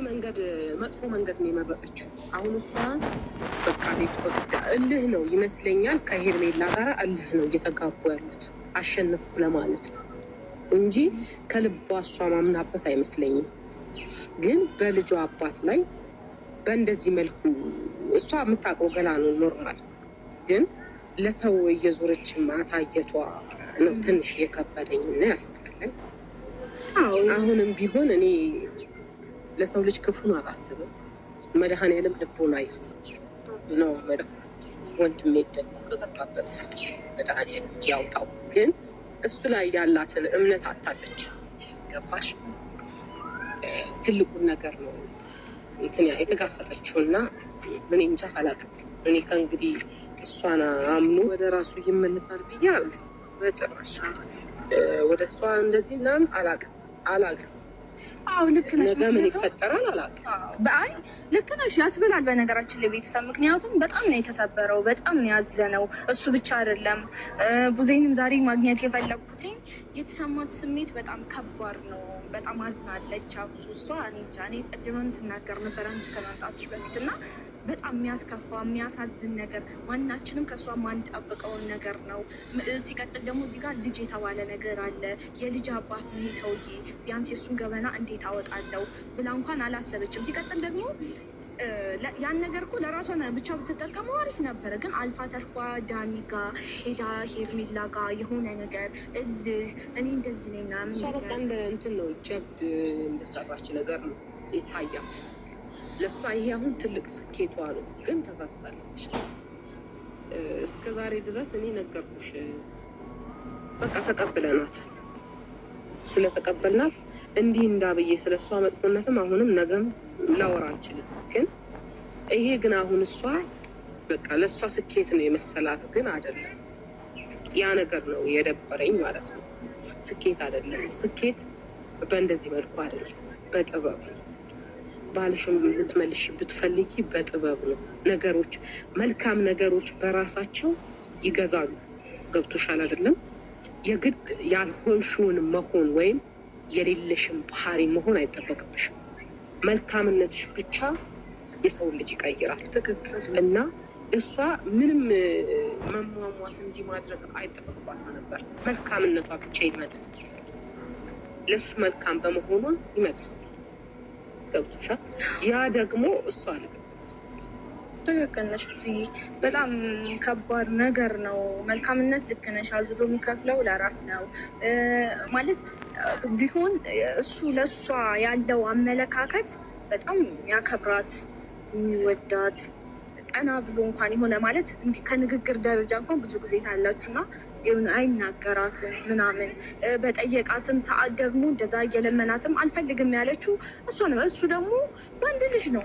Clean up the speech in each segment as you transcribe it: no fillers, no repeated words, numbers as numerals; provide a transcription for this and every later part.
መንገድ መጥፎ መንገድ ነው የመረጠችው። አሁን እሷ በቃ ቤቱ በግዳ እልህ ነው ይመስለኛል ከሄርሜላ ጋር እልህ ነው እየተጋቡ ያሉት አሸነፍኩ ለማለት ነው እንጂ ከልቧ እሷ ማምናበት አይመስለኝም። ግን በልጇ አባት ላይ በእንደዚህ መልኩ እሷ የምታውቀው ገላ ነው ኖርማል። ግን ለሰው እየዞረች ማሳየቷ ነው ትንሽ የከበደኝ እና ያስጠላኝ። አሁንም ቢሆን እኔ ለሰው ልጅ ክፉን አላስብም። መድኃኔዓለም ልቦና ይስጥ ነው መድኃኔዓለም ወንድሜ ደግሞ ከገባበት መድኃኔዓለም ያውጣው። ግን እሱ ላይ ያላትን እምነት አታለች። ገባሽ? ትልቁን ነገር ነው እንትን የተጋፈጠችውና ምን እንጃ አላውቅም። እኔ ከእንግዲህ እሷን አምኖ ወደ ራሱ ይመለሳል ብዬ አላስብም በጭራሽ። ወደ እሷ እንደዚህ ምናምን አላውቅም። አዎ ልክ ነሽ። ነገ ምን ይፈጠራል አላውቅም። በአይ ልክ ነሽ ያስብላል። በነገራችን ላይ ቤተሰብ ምክንያቱም በጣም ነው የተሰበረው፣ በጣም ነው ያዘነው። እሱ ብቻ አይደለም። ቡዜንም ዛሬ ማግኘት የፈለኩትኝ የተሰማት ስሜት በጣም ከባድ ነው። በጣም አዝናለች። አብሶ እሷ እኔ ቅድም ስናገር ነበር አንቺ ከመምጣትሽ በፊት እና በጣም የሚያስከፋ የሚያሳዝን ነገር ማናችንም ከእሷ ማንጠብቀውን ነገር ነው። ሲቀጥል ደግሞ እዚህ ጋር ልጅ የተባለ ነገር አለ። የልጅ አባት ነው ይህ ሰውዬ። ቢያንስ የእሱን ገበና እንዴት አወጣለሁ ብላ እንኳን አላሰበችም። ሲቀጥል ደግሞ ያን ነገር እኮ ለራሷ ብቻ ብትጠቀመው አሪፍ ነበረ። ግን አልፋ ተርፋ ዳኒ ጋ ሄዳ ሄርሜላ ጋ የሆነ ነገር እልህ እኔ እንደዚህ ነኝ ምናምን እሷ በቃ እንደ እንትን ነው ጀብድ እንደሰራች ነገር ነው ይታያት። ለእሷ ይሄ አሁን ትልቅ ስኬቷ ነው። ግን ተሳስታለች። እስከ ዛሬ ድረስ እኔ ነገርኩሽ፣ በቃ ተቀብለናታል። ስለተቀበልናት እንዲህ እንዳብዬ ስለ እሷ መጥፎነትም አሁንም ነገም ላወራ አልችልም። ግን ይሄ ግን አሁን እሷ በቃ ለእሷ ስኬት ነው የመሰላት፣ ግን አይደለም። ያ ነገር ነው የደበረኝ ማለት ነው። ስኬት አይደለም። ስኬት በእንደዚህ መልኩ አይደለም፣ በጥበብ ባልሽም ልትመልሽ ብትፈልጊ በጥበብ ነው። ነገሮች መልካም ነገሮች በራሳቸው ይገዛሉ። ገብቶሻል አይደለም? የግድ ያልሆንሽውን መሆን ወይም የሌለሽን ባህሪ መሆን አይጠበቅብሽም። መልካምነትሽ ብቻ የሰውን ልጅ ይቀይራል። ትክክል። እና እሷ ምንም መሟሟት እንዲህ ማድረግ አይጠበቅባሳ ነበር። መልካምነቷ ብቻ ይመልሳል። ለሱ መልካም በመሆኗ ይመልሳል። ገብቶሻል? ያ ደግሞ እሷ አልገባት። ትክክል ነሽ። በጣም ከባድ ነገር ነው። መልካምነት ልክ ነሽ። አዙሮ የሚከፍለው ለራስ ነው ማለት ቢሆን እሱ ለእሷ ያለው አመለካከት በጣም ያከብራት የሚወዳት ቀና ብሎ እንኳን የሆነ ማለት እንዲህ ከንግግር ደረጃ እንኳን ብዙ ጊዜ ታያላችሁና አይናገራትም ምናምን። በጠየቃትም ሰዓት ደግሞ እንደዛ እየለመናትም አልፈልግም ያለችው እሷ ነው። እሱ ደግሞ ወንድ ልጅ ነው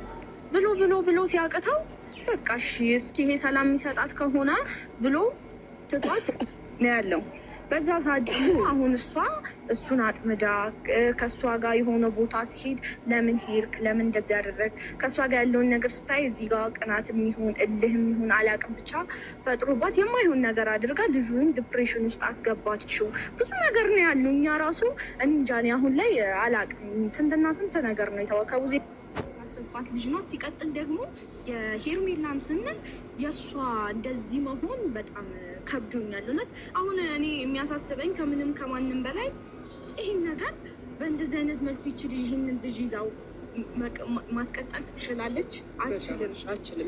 ብሎ ሲያቅተው በቃ እሺ እስኪ ይሄ ሰላም የሚሰጣት ከሆነ ብሎ ትቷት ነው ያለው። በዛ ሰዓት ደግሞ አሁን እሱን አጥምዳ ከእሷ ጋር የሆነ ቦታ ሲሄድ ለምን ሄድክ፣ ለምን እንደዚህ ያደረግ ከእሷ ጋር ያለውን ነገር ስታይ እዚህ ጋር ቅናት የሚሆን እልህ የሚሆን አላቅም ብቻ ፈጥሮባት የማይሆን ነገር አድርጋ ልጁን ዲፕሬሽን ውስጥ አስገባችው። ብዙ ነገር ነው ያሉ። እኛ ራሱ እኔ እንጃ አሁን ላይ አላቅም ስንትና ስንት ነገር ነው የተወከቡ ያሰባት ልጅ ናት። ሲቀጥል ደግሞ የሄርሜላን ስንል የእሷ እንደዚህ መሆን በጣም ከብዶኛል እውነት። አሁን እኔ የሚያሳስበኝ ከምንም ከማንም በላይ ይህን ነገር በእንደዚህ አይነት መልኩ ይችል ይህንን ልጅ ይዛው ማስቀጠል ትችላለች? አችልም